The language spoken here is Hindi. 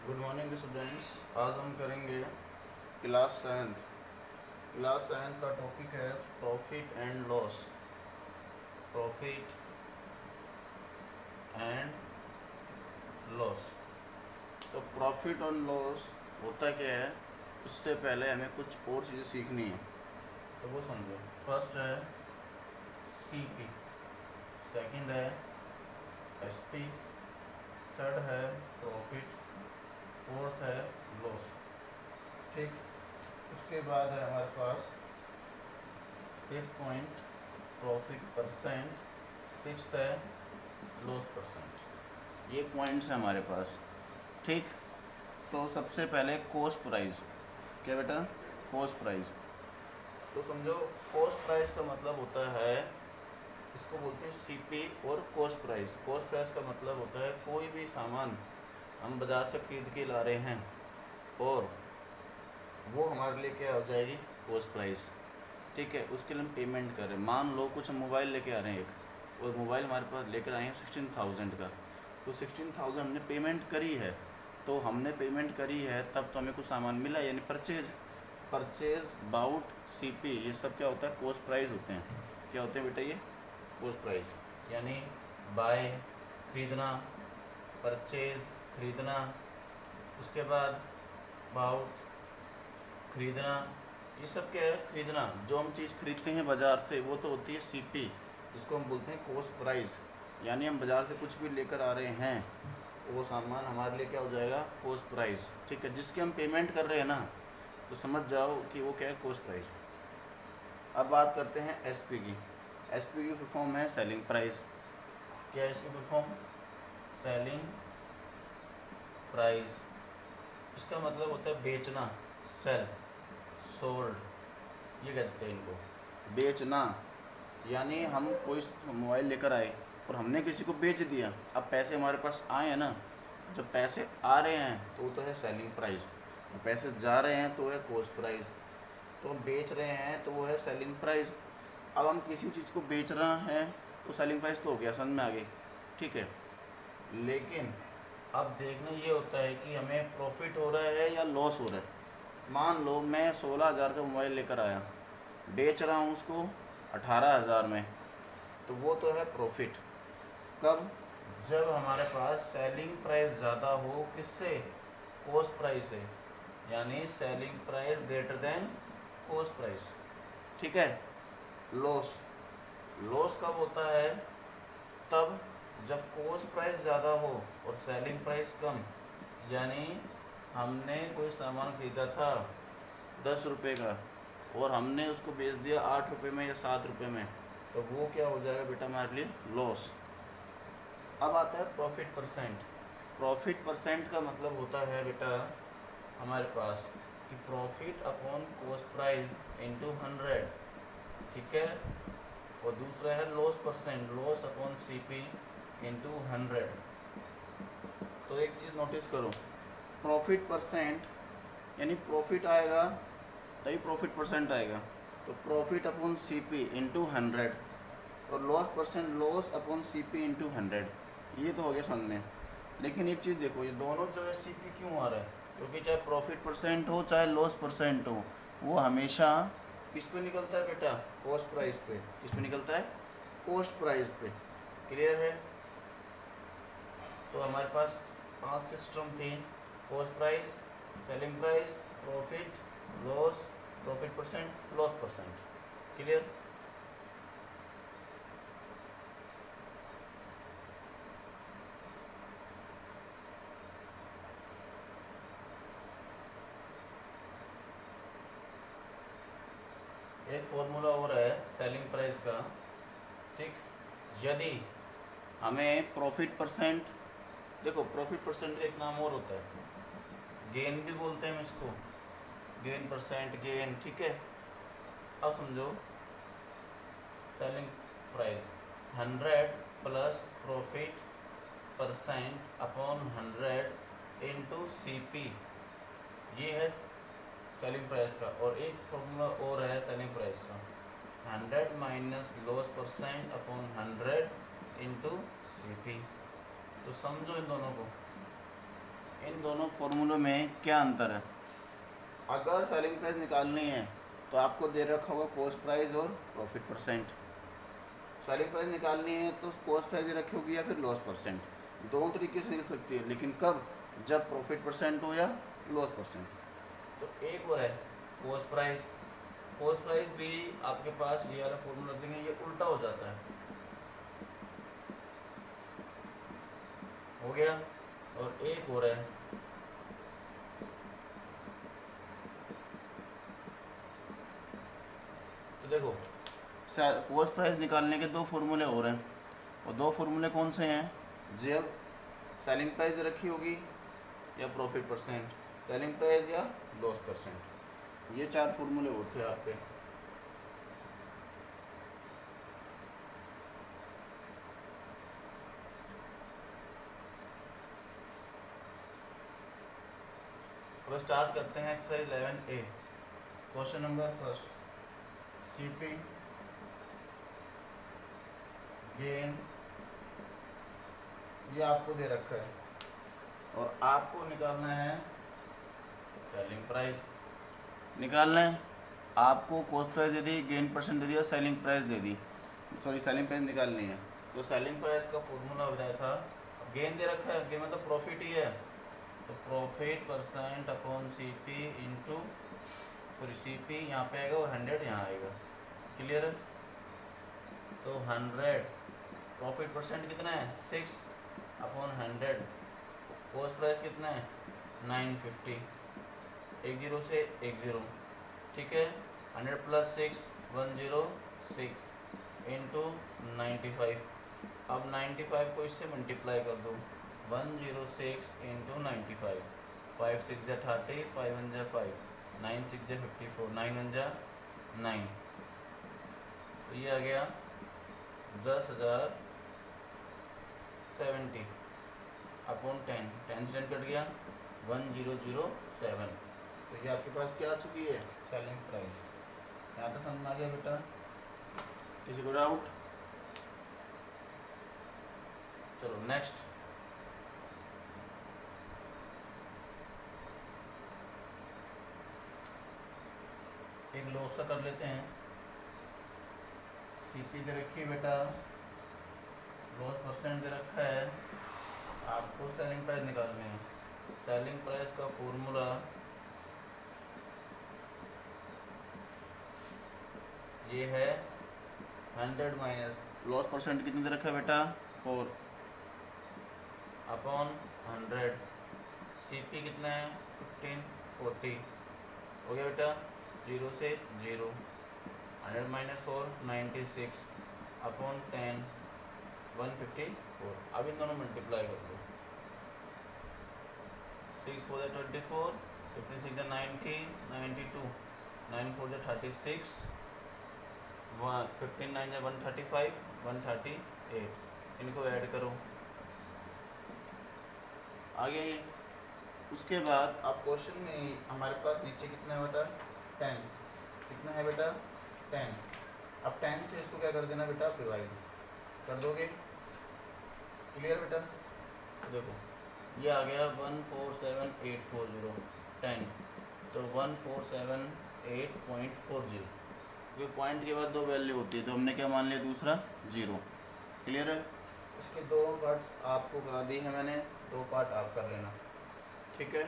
Good morning students. आज हम करेंगे क्लास सेवन्थ। क्लास सेवन्थ का टॉपिक है profit and loss. Profit and loss. तो प्रॉफिट और लॉस होता क्या है, इससे पहले हमें कुछ और चीज़ें सीखनी है, तो वो समझो। फर्स्ट है सीपी, सेकंड है एसपी, थर्ड है प्रॉफिट, फोर्थ है लॉस। ठीक, उसके बाद है हमारे पास fifth point profit percent, sixth है लॉस परसेंट। ये पॉइंट्स हैं हमारे पास। ठीक, तो सबसे पहले कॉस्ट प्राइस। क्या बेटा? Cost price. तो समझो, कॉस्ट प्राइस का मतलब होता है, इसको बोलते हैं सीपी और कॉस्ट प्राइस। कॉस्ट प्राइस का मतलब होता है कोई भी सामान हम बाज़ार से खरीद के ला रहे हैं और वो हमारे लिए क्या हो जाएगी, कॉस्ट प्राइस। ठीक है, उसके लिए हम पेमेंट कर रहे हैं। मान लो कुछ हम मोबाइल लेके आ रहे हैं एक, और मोबाइल हमारे पास लेकर आए हैं 16,000 का। तो 16,000 हमने पेमेंट करी है। तो हमने पेमेंट करी है तब तो हमें कुछ सामान मिला, यानी परचेज। परचेज बाउट सीपी, ये सब क्या होता है, कॉस्ट प्राइस होते हैं। क्या होते हैं बेटा? ये कॉस्ट प्राइस, यानी बाय खरीदना, परचेज खरीदना, उसके बाद बाउट खरीदना। ये सब क्या है? खरीदना। जो हम चीज़ खरीदते हैं बाज़ार से वो तो होती है सीपी, जिसको हम बोलते हैं कॉस्ट प्राइस। यानी हम बाज़ार से कुछ भी लेकर आ रहे हैं, वो सामान हमारे लिए क्या हो जाएगा, कॉस्ट प्राइस। ठीक है, जिसकी हम पेमेंट कर रहे हैं ना, तो समझ जाओ कि वो क्या है, कॉस्ट प्राइस। अब बात करते हैं एसपी की। एसपी की फुल फॉर्म है सेलिंग प्राइस। क्या है इसकी फुल फॉर्म? Selling price. इसका मतलब होता है बेचना, सेल, सोल्ड, ये कहते हैं इनको, बेचना। यानी हम कोई मोबाइल लेकर आए और हमने किसी को बेच दिया, अब पैसे हमारे पास आए हैं ना, जब पैसे आ रहे हैं तो वो तो है सेलिंग प्राइस, पैसे जा रहे हैं तो है कॉस्ट प्राइस। तो हम बेच रहे हैं तो वो है सेलिंग प्राइस। अब हम किसी चीज़ को बेच रहा है तो सेलिंग प्राइस तो हो गया, समझ में आ गई। ठीक है, लेकिन अब देखना ये होता है कि हमें प्रॉफिट हो रहा है या लॉस हो रहा है। मान लो मैं 16,000 का मोबाइल लेकर आया, बेच रहा हूँ उसको 18,000 में, तो वो तो है प्रॉफिट। कब? जब हमारे पास सेलिंग प्राइस ज़्यादा हो, किससे? कॉस्ट प्राइस से, यानी selling price greater than cost price. ठीक है। लॉस, लॉस कब होता है? तब जब कॉस्ट प्राइस ज़्यादा हो और सेलिंग प्राइस कम। यानी हमने कोई सामान खरीदा था 10 रुपये का और हमने उसको बेच दिया 8 रुपये में या 7 रुपये में, तो वो क्या हो जाएगा बेटा, हमारे लिए लॉस। अब आता है प्रॉफिट परसेंट। प्रॉफिट परसेंट का मतलब होता है बेटा हमारे पास कि profit upon cost price into 100। ठीक है। और दूसरा है loss percent, loss upon CP into 100। तो एक चीज़ नोटिस करो, प्रॉफिट परसेंट यानी प्रॉफिट आएगा तभी प्रॉफिट परसेंट आएगा, तो प्रॉफिट अपॉन सीपी इंटू 100, और loss percent loss upon CP into 100। ये तो हो गया समझ में। लेकिन एक चीज़ देखो, ये दोनों जो है सीपी क्यों आ रहा है? क्योंकि चाहे प्रॉफिट परसेंट हो चाहे लॉस परसेंट हो, वो हमेशा किस पे निकलता है बेटा? कॉस्ट प्राइस पे। किस पे निकलता है? कॉस्ट प्राइस पे। क्लियर है? तो हमारे पास 5 सिस्टम थी: cost price, selling price, profit, loss, profit percent, loss percent. Clear? एक फॉर्मूला और है सेलिंग प्राइस का। ठीक, यदि हमें प्रॉफिट परसेंट, देखो प्रॉफिट परसेंट का एक नाम और होता है, गेन भी बोलते हैं हम इसको, गेन परसेंट, गेन। ठीक है। अब समझो, selling price 100 plus profit percent upon 100 into CP, ये है सेलिंग प्राइस का। और एक फॉर्मूला और है सेलिंग प्राइस का, 100 minus loss percent upon 100 into CP. तो समझो इन दोनों को। इन दोनों फॉर्मूलों में क्या अंतर है? अगर सेलिंग प्राइस निकालनी है तो आपको दे रखा होगा कॉस्ट प्राइस और प्रॉफिट परसेंट। सेलिंग प्राइस निकालनी है तो कॉस्ट प्राइस दे रखी होगी या फिर लॉस परसेंट। दोनों तरीके से निकल सकती है, लेकिन कब? जब प्रॉफिट परसेंट हो या लॉस परसेंट। तो एक वो है कॉस्ट प्राइस। कॉस्ट प्राइस भी आपके पास ये वाला फॉर्मूला देंगे, ये उल्टा हो जाता है, हो गया। और एक और है तो देखो, कॉस्ट प्राइस निकालने के दो फॉर्मूले और हैं, और दो फॉर्मूले कौन से हैं? जब सेलिंग प्राइस रखी होगी या प्रॉफिट परसेंट, सेलिंग प्राइस या लॉस परसेंट, ये चार फॉर्मूले होते हैं आपके। अब स्टार्ट करते हैं exercise 11A। Question number first, CP gain ये आपको दे रखा है और आपको निकालना है सेलिंग प्राइस। निकालना है आपको, कॉस्ट प्राइस दे दी, गेन परसेंट दे दिया, सेलिंग प्राइस दे दी, सॉरी सेलिंग प्राइस निकालनी है। तो सेलिंग प्राइस का फॉर्मूला बताया था, गेन दे रखा है, गेन मतलब प्रॉफिट ही है, तो profit percent upon C P into, sorry C P यहाँ पे आएगा और 100 यहाँ आएगा, क्लियर है। तो 100 प्रॉफिट परसेंट कितना है 6 अपॉन 100, कॉस्ट प्राइस कितना है 950, एक जीरो से एक जीरो, ठीक है। 100 प्लस 6 106 इंटू 95। अब 95 को इससे मल्टीप्लाई कर दो, 106 इंटू 95, 5 6 जा 30, 5 1 जा 5, 9 6 जा 54, 9 1 जा 9, तो ये आ गया 10,070 अपॉन 10, 10 से 10 कट गया 1007। तो ये आपके पास क्या आ चुकी है सेलिंग प्राइस। यहाँ पे समझ में आ गया बेटा? किसी को डाउट? चलो नेक्स्ट, एक लॉस कर लेते हैं। सीपी दे रखी है बेटा, लॉस परसेंट दे रखा है, आपको सेलिंग प्राइस निकालनी है। सेलिंग प्राइस का फॉर्मूला ये है 100 माइनस लॉस परसेंट कितने दे रखा है बेटा 4 अपॉन 100, सीपी कितना है 15 40, हो गया बेटा 0 से 0, 100 माइनस 4 96 अपॉन 10 154। अब इन दोनों मल्टीप्लाई कर दो, 6 4 24, 15 6 90 92, 9 4 36, 15 9 135 138, इनको ऐड करो, आगे। उसके बाद आप क्वेश्चन में हमारे पास नीचे कितना है बेटा 10, कितना है बेटा 10। अब 10 से इसको क्या कर देना बेटा डिवाइड कर दोगे, क्लियर बेटा। तो देखो ये आ गया 147840 10, तो 1478.40, क्योंकि पॉइंट के बाद दो वैल्यू होती है तो हमने क्या मान लिया दूसरा 0, क्लियर है। इसके दो पार्ट्स आपको करा दी है मैंने, दो पार्ट आप कर लेना, ठीक है।